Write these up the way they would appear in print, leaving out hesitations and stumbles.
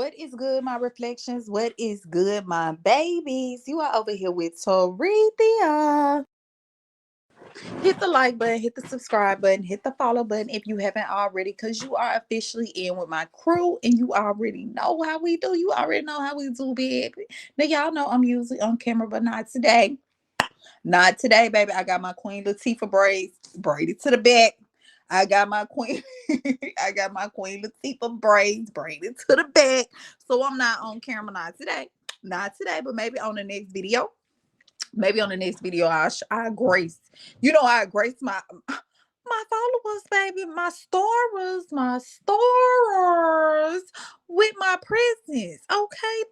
What is good, my reflections? What is good, my babies? You are over here with Torithia. Hit the like button, hit the subscribe button, hit the follow button if you haven't already, because you are officially in with my crew and you already know how we do. You already know how we do, baby. Now, y'all know I'm usually on camera, but not today. Not today, baby. I got my Queen Latifah braids braided to the back. I got my queen. I got my Queen Latifah braids braided to the back. So I'm not on camera. Not today. Not today, but maybe on the next video. Maybe on the next video, I grace. I grace my followers, baby, my stars with my presence. Okay,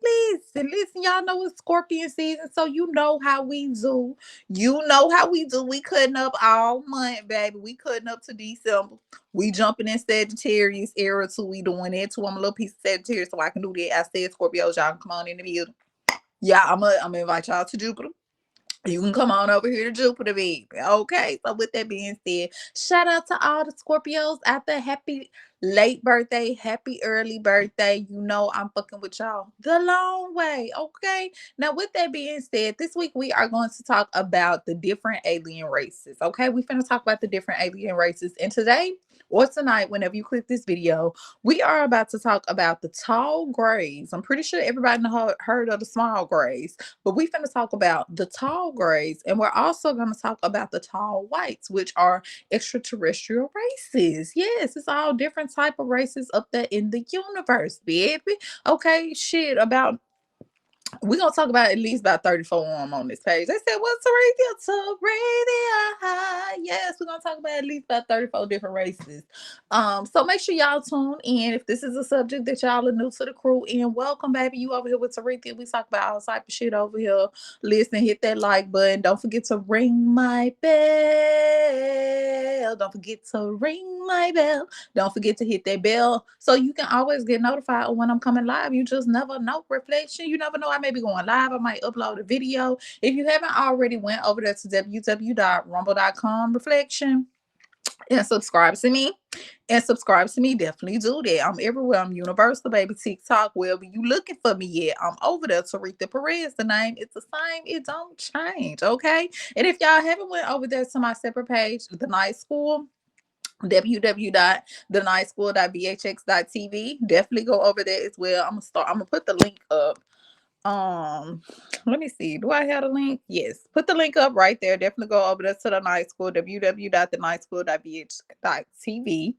listen, y'all know it's Scorpion season, so you know how we do. You know how we do. We cutting up all month, baby. We cutting up to December. We jumping in Sagittarius era too. We doing that too. I'm a little piece of Sagittarius, so I can do that. I said Scorpios, y'all can come on in the building. Yeah, I'm gonna invite y'all to Jupiter. You can come on over here to Jupiter, baby. Okay. So with that being said, shout out to all the Scorpios out there. Happy late birthday, happy early birthday. You know I'm fucking with y'all the long way. Okay. Now with that being said, this week we are going to talk about the different alien races. Okay. We finna talk about the different alien races. And today or tonight, whenever you click this video, we are about to talk about the tall grays. I'm pretty sure everybody heard of the small grays. But we finna talk about the tall grays, and we're also gonna talk about the tall whites, which are extraterrestrial races. Yes, it's all different type of races up there in the universe, baby. Okay, shit about we're gonna talk about at least about 34 of them on this page. They said, what's a radio to radio? Yes, we're gonna talk about at least about 34 different races. So make sure y'all tune in if this is a subject that y'all are new to the crew. And welcome, baby. You over here with Taretha. We talk about all type of shit over here. Listen, hit that like button. Don't forget to ring my bell. Don't forget to ring my bell. Don't forget to hit that bell so you can always get notified when I'm coming live. You just never know. Reflection. You never know. I may be going live. I might upload a video. If you haven't already went over there to www.rumble.com reflection and subscribe to me. Definitely do that. I'm everywhere. I'm universal, baby. TikTok, wherever you looking for me yet, I'm over there. Taretha Perez. The name is the same. It don't change. Okay. And if y'all haven't went over there to my separate page, The Night School, www.thenightschool.vhx.tv, definitely go over there as well. I'm gonna put the link up. Let me see, do I have a link? Yes, put the link up right there. Definitely go over there to the Night School, www.thenightschool.vh.tv.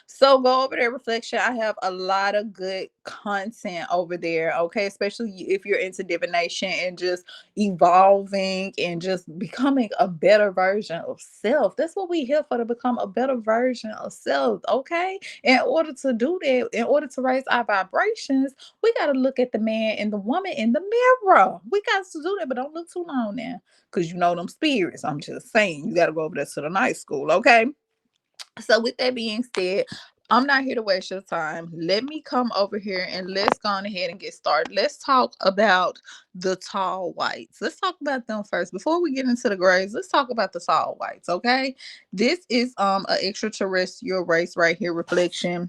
So go over there, reflection. I have a lot of good content over there. Okay, especially if you're into divination and just evolving and just becoming a better version of self. That's what we here for, to become a better version of self. Okay, in order to do that, in order to raise our vibrations, we got to look at the man and the woman in the mirror. We got to do that, but don't look too long now, because you know them spirits. I'm just saying, you got to go over there to the Night School. Okay. So with that being said, I'm not here to waste your time. Let me come over here and let's go on ahead and get started. Let's talk about the tall whites. Let's talk about them first. Before we get into the grays, let's talk about the tall whites, okay? This is an extraterrestrial race right here, reflection,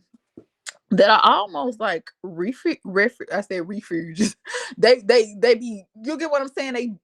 that are almost like I said refuges. They be, you get what I'm saying?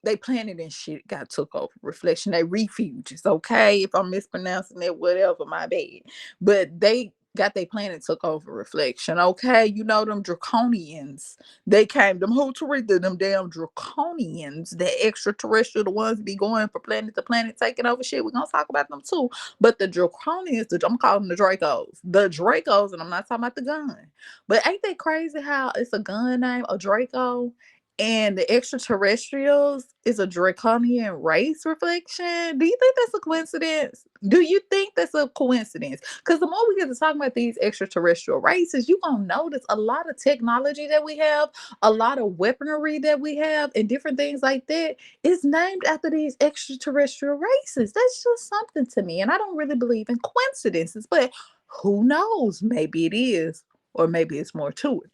They planted and shit got took over. Reflection, they refuges. Okay, if I'm mispronouncing it, whatever, my bad. But they got they planet took over. Reflection. Okay, you know them Draconians. They came, them who to read them damn Draconians, the extraterrestrial, the ones be going from planet to planet, taking over shit. We're gonna talk about them too. But the Draconians, I'm calling them the Dracos. The Dracos, and I'm not talking about the gun. But ain't they crazy how it's a gun name, a Draco? And the extraterrestrials is a draconian race, reflection. Do you think that's a coincidence? Do you think that's a coincidence? Because the more we get to talk about these extraterrestrial races, you're going to notice a lot of technology that we have, a lot of weaponry that we have, and different things like that is named after these extraterrestrial races. That's just something to me. And I don't really believe in coincidences, but who knows? Maybe it is, or maybe it's more to it.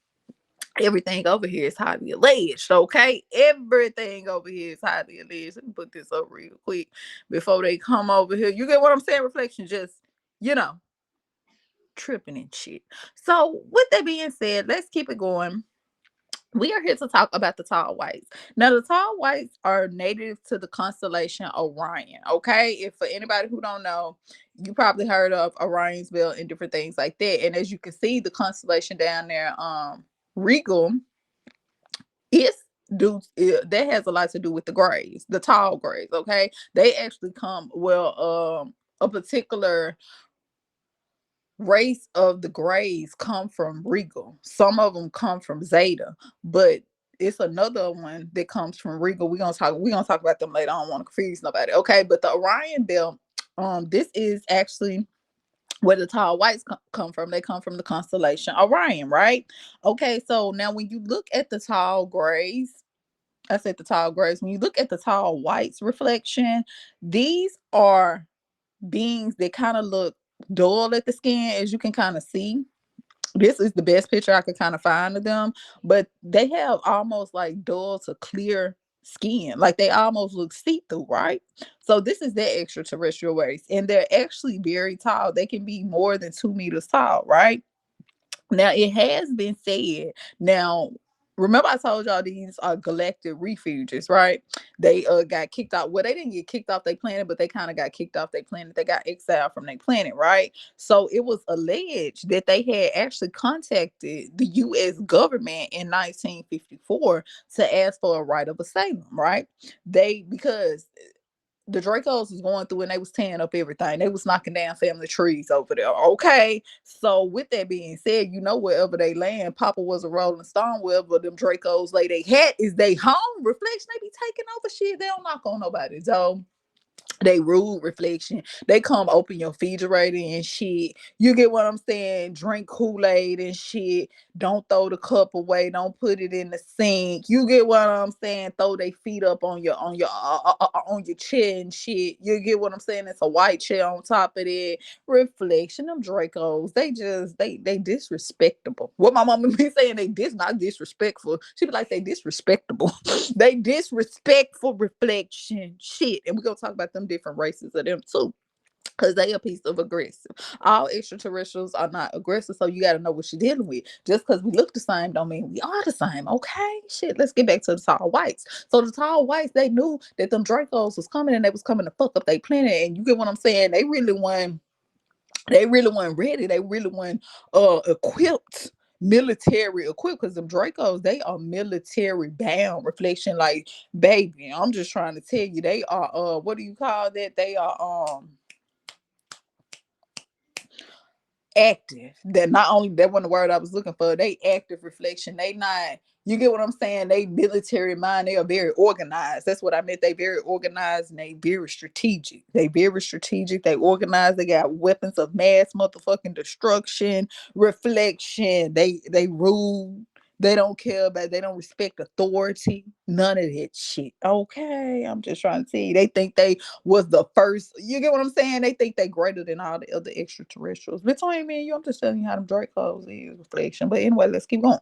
Everything over here is highly alleged, okay? Everything over here is highly alleged. Let me put this up real quick before they come over here. You get what I'm saying, reflection? Just, you know, tripping and shit. So with that being said, let's keep it going. We are here to talk about the tall whites. Now, the tall whites are native to the constellation Orion. Okay, if for anybody who don't know, you probably heard of Orion's belt and different things like that. And as you can see, the constellation down there, Regal, it's that has a lot to do with the grays, the tall grays. Okay, they actually come a particular race of the Greys come from Regal. Some of them come from Zeta, but it's another one that comes from Regal. We're gonna talk about them later. I don't want to confuse nobody. Okay, but the Orion belt, this is actually where the tall whites come from. They come from the constellation Orion, right? Okay, so now when you look at the tall grays, I said the tall grays, when you look at the tall whites reflection, these are beings that kind of look dull at the skin, as you can kind of see. This is the best picture I could kind of find of them, but they have almost like dull to clear skin, like they almost look see-through, right? So this is their extraterrestrial race, and they're actually very tall. They can be more than 2 meters tall, right? Now, it has been said. Now, remember I told y'all these are galactic refuges, right? They got kicked out. Well, they didn't get kicked off their planet, but they kind of got kicked off their planet. They got exiled from their planet, right? So it was alleged that they had actually contacted the U.S. government in 1954 to ask for a right of asylum, right? Because the Dracos was going through and they was tearing up everything. They was knocking down family trees over there. Okay. So with that being said, wherever they land, Papa was a rolling stone. Wherever them Dracos lay their hat is they home. Reflection, they be taking over shit. They don't knock on nobody. So they rude reflection. They come open your refrigerator and shit. You get what I'm saying? Drink Kool-Aid and shit. Don't throw the cup away. Don't put it in the sink. You get what I'm saying? Throw their feet up on your chair and shit. You get what I'm saying? It's a white chair on top of it. Reflection. Them Dracos. They disrespectable. What my mama be saying? Not disrespectful. She be like they disrespectable. They disrespectful reflection shit. And we're gonna talk about them different races of them too, because they a piece of aggressive. All extraterrestrials are not aggressive, so you got to know what you're dealing with. Just because we look the same don't mean we are the same. Okay, shit, let's get back to the tall whites. So the tall whites, they knew that them Dracos was coming and they was coming to fuck up their planet. And you get what I'm saying? They really weren't ready. They really weren't equipped, military equipped, because them Dracos, they are military bound. Reflection, like, baby, I'm just trying to tell you, they are what do you call that? They are active. That not only that wasn't the word I was looking for, they active. Reflection. They not, you get what I'm saying? They military mind, they are very organized. That's what I meant. They very organized and they very strategic. They organized, they got weapons of mass motherfucking destruction. Reflection. They rule. They don't care about, they don't respect authority. None of that shit. Okay. I'm just trying to tell you. They think they was the first. You get what I'm saying? They think they greater than all the other extraterrestrials. Between me and you, I'm just telling you how them Dracos is. Reflection. But anyway, let's keep going.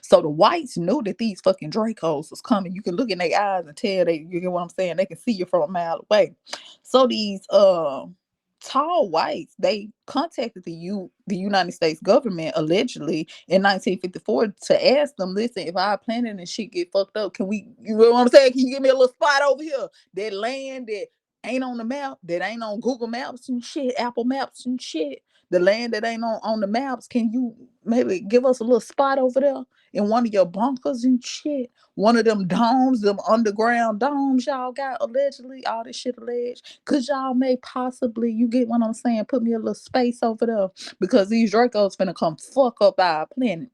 So the whites knew that these fucking Dracos was coming. You can look in their eyes and tell you get what I'm saying? They can see you from a mile away. So these tall whites, they contacted the United States government allegedly in 1954 to ask them, listen, if our planet and shit get fucked up, can we, you know what I'm saying? Can you give me a little spot over here? That land that ain't on the map, that ain't on Google Maps and shit, Apple Maps and shit. The land that ain't on the maps, can you maybe give us a little spot over there in one of your bunkers and shit? One of them domes, them underground domes y'all got allegedly, all this shit alleged. Cause y'all may possibly, you get what I'm saying, put me a little space over there. Because these Dracos finna come fuck up our planet.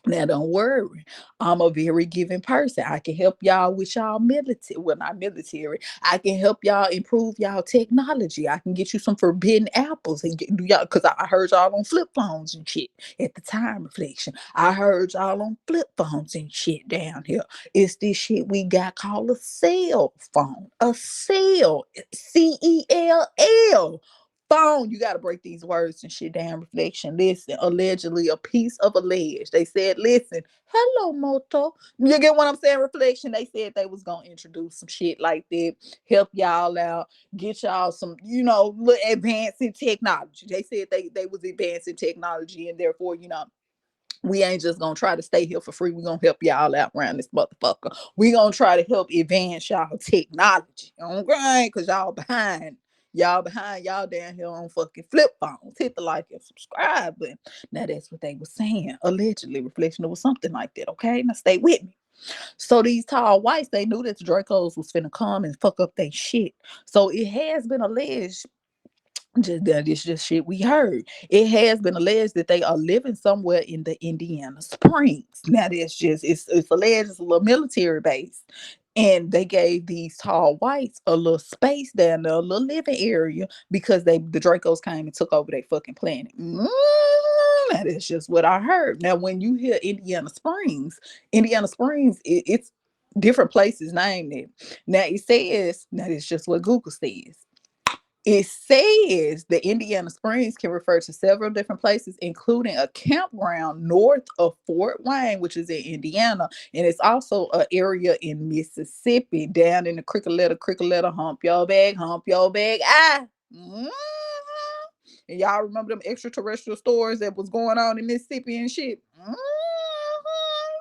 Now, don't worry. I'm a very giving person. I can help y'all with y'all military. Well, not military. I can help y'all improve y'all technology. I can get you some forbidden apples and do y'all, because I heard y'all on flip phones and shit at the time. Reflection. I heard y'all on flip phones and shit down here. It's this shit we got called a cell phone. A cell. CELL. phone. You got to break these words and shit down. Reflection. Listen, allegedly, a piece of alleged. They said, listen, hello, Moto. You get what I'm saying? Reflection. They said they was going to introduce some shit like that, help y'all out, get y'all some, little advancing technology. They said they was advancing technology, and therefore, we ain't just gonna try to stay here for free. We gonna help y'all out around this motherfucker. We gonna try to help advance y'all technology. Okay? Cause y'all behind. Y'all behind. Y'all down here on fucking flip phones. Hit the like and subscribe button. Now that's what they were saying. Allegedly, reflection. It was something like that. Okay. Now stay with me. So these tall whites, they knew that the Dracos was finna come and fuck up their shit. So it has been alleged, just that it's just shit we heard. It has been alleged that they are living somewhere in the Indiana Springs. Now that's just it's alleged it's a little military base. And they gave these tall whites a little space down there, a little living area, because the Dracos came and took over their fucking planet. That is just what I heard. Now, when you hear Indiana Springs, it's different places named it. Now it says, now it's just what Google says. It says the Indiana Springs can refer to several different places, including a campground north of Fort Wayne, which is in Indiana. And it's also an area in Mississippi, down in the cricket letter, hump your bag, ah. Mm-hmm. And y'all remember them extraterrestrial stories that was going on in Mississippi and shit? Mm-hmm.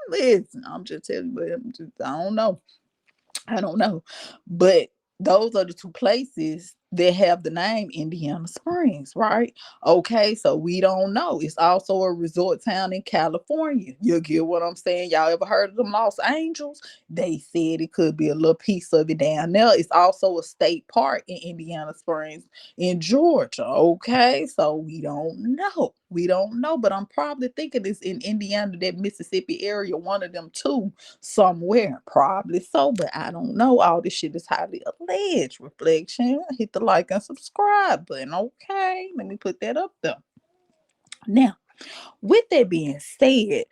Listen, I'm just telling you, I don't know. But those are the two places that have the name Indiana Springs, right? Okay, so we don't know. It's also a resort town in California. You get what I'm saying? Y'all ever heard of them Los Angeles? They said it could be a little piece of it down there. It's also a state park in Indiana Springs in Georgia. Okay, so we don't know. We don't know, but I'm probably thinking it's in Indiana, that Mississippi area, one of them two somewhere, probably so, but I don't know. All this shit is highly alleged. Reflection. Hit the like and subscribe button. Okay, let me put that up there. Now, with that being said,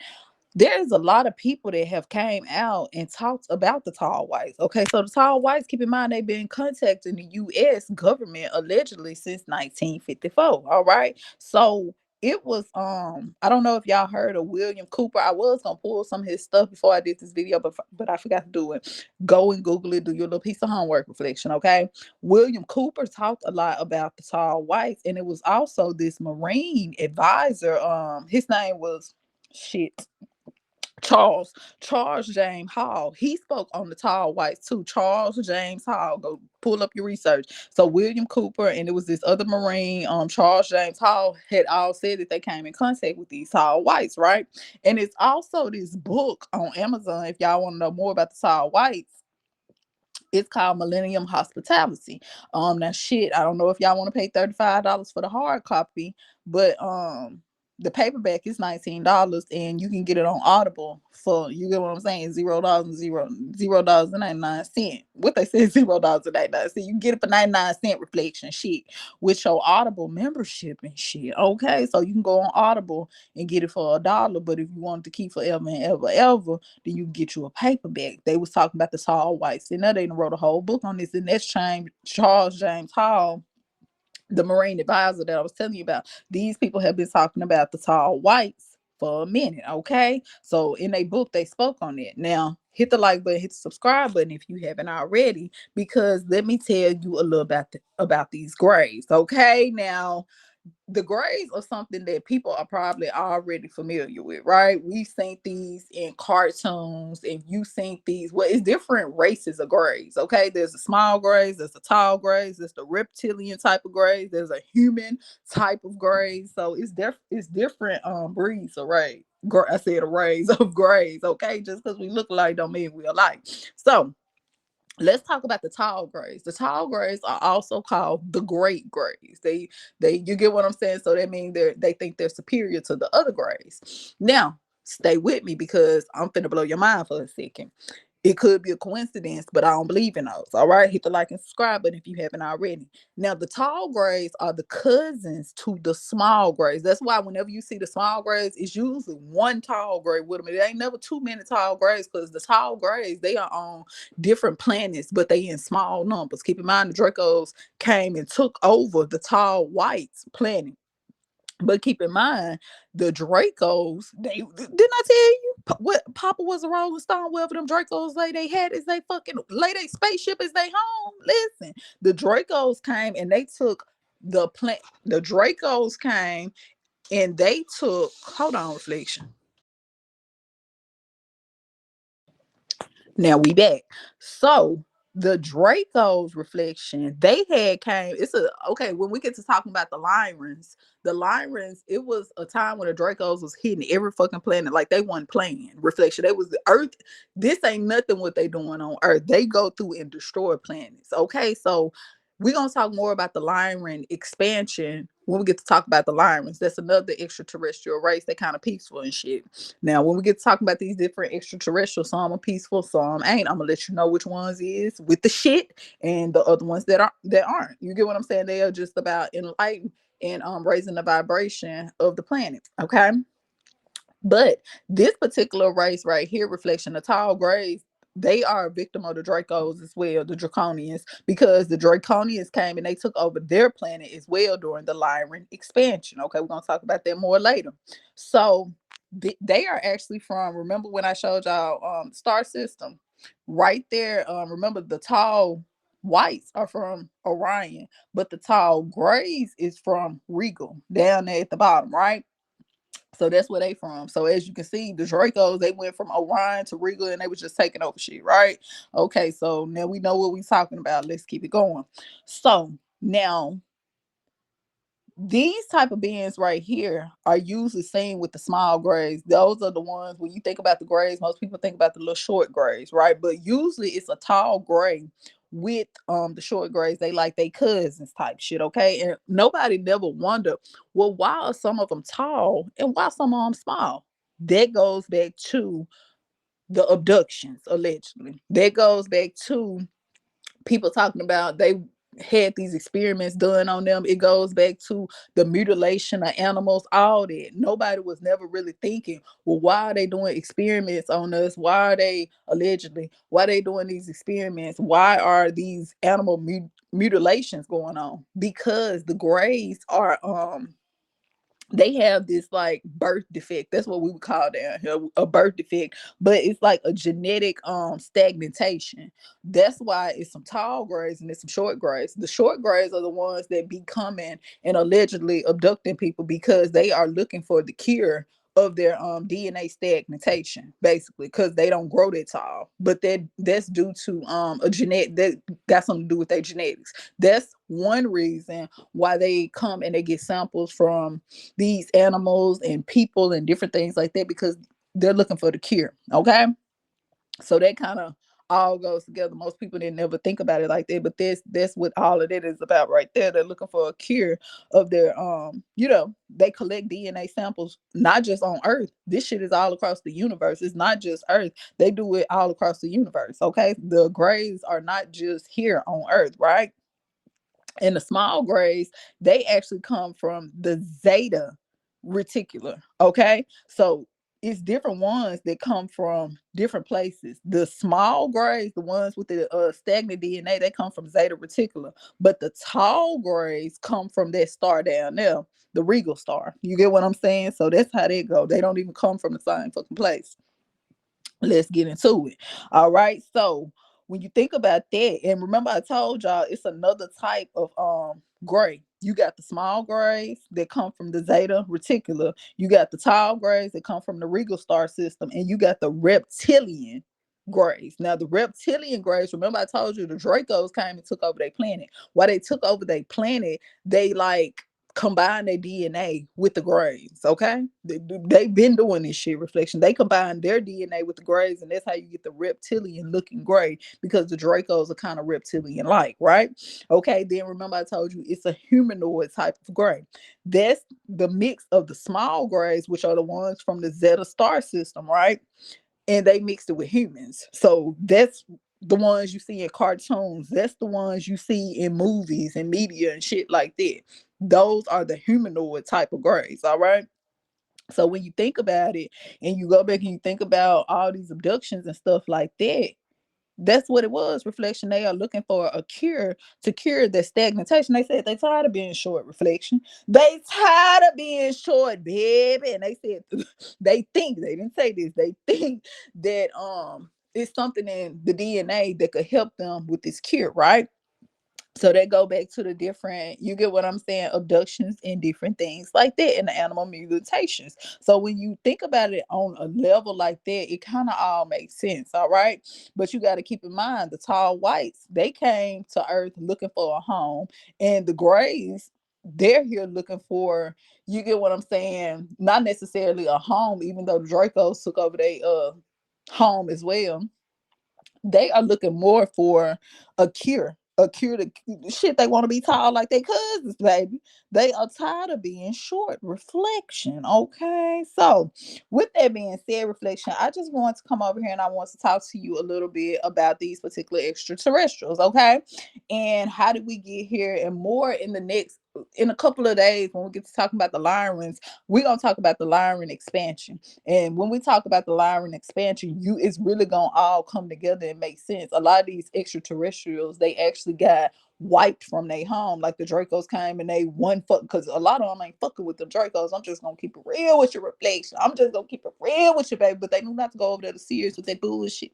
there's a lot of people that have came out and talked about the tall whites. Okay, so the tall whites, keep in mind, they've been contacting the U.S. government allegedly since 1954. All right, so it was I don't know if y'all heard of William Cooper. I was gonna pull some of his stuff before I did this video, but I forgot to do it. Go and Google it. Do your little piece of homework. Reflection. Okay, William Cooper talked a lot about the tall whites, and it was also this Marine advisor. His name was shit. Charles James Hall. He spoke on the tall whites too. Charles James Hall. Go pull up your research. So William Cooper and it was this other Marine, Charles James Hall, had all said that they came in contact with these tall whites, right? And it's also this book on Amazon. If y'all want to know more about the tall whites, it's called Millennium Hospitality. Now shit, I don't know if y'all want to pay $35 for the hard copy, but the paperback is $19 and you can get it on Audible for, you get what I'm saying, $0.99. What they say, $0.99. You can get it for 99 cents. Reflection shit with your Audible membership and shit. Okay, so you can go on Audible and get it for $1. But if you want to keep forever and ever, then you can get you a paperback. They was talking about the tall whites, and now they wrote a whole book on this, and that's Charles James Hall, the Marine advisor that I was telling you about. These people have been talking about the tall whites for a minute. Okay, so in a book they spoke on it. Now hit the like button, hit the subscribe button if you haven't already, because let me tell you a little about these grays. Okay, now the grays are something that people are probably already familiar with, right? We've seen these in cartoons, and you've seen these. Well, it's different races of grays. Okay, there's a small grays, there's a tall grays, there's the reptilian type of grays, there's a human type of grays. So it's different breeds of rays. I said arrays of grays. Okay, just because we look alike don't mean we alike. So let's talk about the tall grays. The tall grays are also called the great grays. You get what I'm saying? So that means they think they're superior to the other grays. Now, stay with me because I'm finna blow your mind for a second. It could be a coincidence, but I don't believe in those. All right. Hit the like and subscribe button if you haven't already. Now, the tall grays are the cousins to the small grays. That's why whenever you see the small grays, it's usually one tall gray with them. It ain't never too many tall grays, because the tall grays, they are on different planets, but they in small numbers. Keep in mind, the Dracos came and took over the tall whites planet. But keep in mind, the Dracos, they didn't I tell you what Papa was a Rolling Stone? Wherever them Dracos they had is they fucking lay they spaceship is they home. Listen, the Dracos came and they took the plant. The Dracos came and they took. Hold on, reflection. Now we back. So the Draco's reflection, they had came. It's a okay, when we get to talking about the Lyrans, it was a time when the Dracos was hitting every fucking planet. Like they wasn't playing reflection. They was the Earth. This ain't nothing what they doing on Earth. They go through and destroy planets. Okay, so we're gonna talk more about the Lyran expansion when we get to talk about the Lyrans. That's another extraterrestrial race. They kind of peaceful and shit. Now, when we get to talking about these different extraterrestrials, some are peaceful, some ain't. I'm gonna let you know which ones is with the shit and the other ones that aren't. You get what I'm saying? They are just about enlightened and raising the vibration of the planet. Okay. But this particular race right here, reflection, the tall grays, they are a victim of the Dracos as well, the Draconians, because the Draconians came and they took over their planet as well during the Lyran expansion. Okay, we're gonna talk about that more later. So they are actually from, remember when I showed y'all star system right there, remember the tall whites are from Orion, but the tall grays is from Regal down there at the bottom, right? So that's where they from. So as you can see, the Dracos, they went from Orion to Regal and they was just taking over shit, right? Okay, so now we know what we talking about. Let's keep it going. So now these type of beings right here are usually seen with the small grays. Those are the ones when you think about the grays, most people think about the little short grays, right? But usually it's a tall gray with the short grays. They like they cousins type shit, okay? And nobody never wonder, well, why are some of them tall and why some of them small? That goes back to the abductions, allegedly. That goes back to people talking about they had these experiments done on them. It goes back to the mutilation of animals, all that. Nobody was never really thinking, well, why are they doing experiments on us? Why are they allegedly, why are they doing these experiments? Why are these animal mutilations going on? Because the grays are they have this like birth defect. That's what we would call down here, a birth defect, but it's like a genetic stagnation. That's why it's some tall grays and it's some short grays. The short grays are the ones that be coming and allegedly abducting people because they are looking for the cure of their DNA stagnation, basically, because they don't grow that tall. But that's due to a genetic that got something to do with their genetics. That's one reason why they come and they get samples from these animals and people and different things like that, because they're looking for the cure. Okay, so that kind of all goes together. Most people didn't ever think about it like that, but that's what all of it is about right there. They're looking for a cure of their they collect DNA samples not just on Earth. This shit is all across the universe. It's not just Earth. They do it all across the universe. Okay, the grays are not just here on Earth, right? And the small grays, they actually come from the zeta reticular. Okay, so it's different ones that come from different places. The small grays, the ones with the stagnant DNA, they come from zeta reticular, but the tall grays come from that star down there, the Regal star. You get what I'm saying? So that's how they go. They don't even come from the same fucking place. Let's get into it. All right, so when you think about that, and remember I told y'all it's another type of gray. You got the small grays that come from the zeta reticular, you got the tall grays that come from the Regal star system, and you got the reptilian grays. Now the reptilian grays, remember I told you the Dracos came and took over their planet. While they took over their planet, they like combine their DNA with the grays. Okay, they've been doing this shit, reflection. They combine their DNA with the grays, and that's how you get the reptilian looking gray, because the Dracos are kind of reptilian like, right? Okay, then remember I told you it's a humanoid type of gray. That's the mix of the small grays, which are the ones from the Zeta star system, right? and they mixed it with humans. So that's the ones you see in cartoons. That's the ones you see in movies and media and shit like that. Those are the humanoid type of grays. All right. So when you think about it and you go back and you think about all these abductions and stuff like that, that's what it was, reflection. They are looking for a cure to cure the stagnation. They said they tired of being short, reflection. They tired of being short, baby. And they said they think, they didn't say this, they think that it's something in the DNA that could help them with this cure, right? So they go back to the different, you get what I'm saying, abductions and different things like that, and the animal mutations. So when you think about it on a level like that, it kind of all makes sense, all right? But you got to keep in mind the tall whites, they came to Earth looking for a home, and the grays, they're here looking for, you get what I'm saying, not necessarily a home, even though the Dracos took over their home as well. They are looking more for a cure to shit. They want to be tall like their cousins, baby. They are tired of being short. Reflection, okay? So, with that being said, reflection, I just want to come over here and I want to talk to you a little bit about these particular extraterrestrials, okay? And how did we get here, and more in the next, in a couple of days when we get to talking about the Lyrans, we're gonna talk about the Lyran expansion. And when we talk about the Lyran expansion, it's really gonna all come together and make sense. A lot of these extraterrestrials, they actually got wiped from their home. Like the Dracos came and they one fuck, because a lot of them ain't fucking with the Dracos. I'm just gonna keep it real with your, reflection. I'm just gonna keep it real with you, baby. But they knew not to go over there to Sears with that bullshit.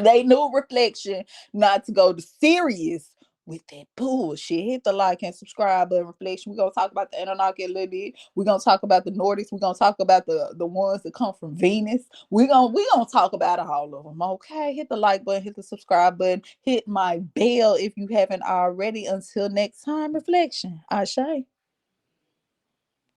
They knew, reflection, not to go to serious with that bullshit. Hit the like and subscribe button, reflection. We're gonna talk about the Anunnaki a little bit. We're gonna talk about the Nordics. We're gonna talk about the ones that come from Venus. We're gonna talk about all of them. Okay. Hit the like button, hit the subscribe button, hit my bell if you haven't already. Until next time, reflection. Ashe.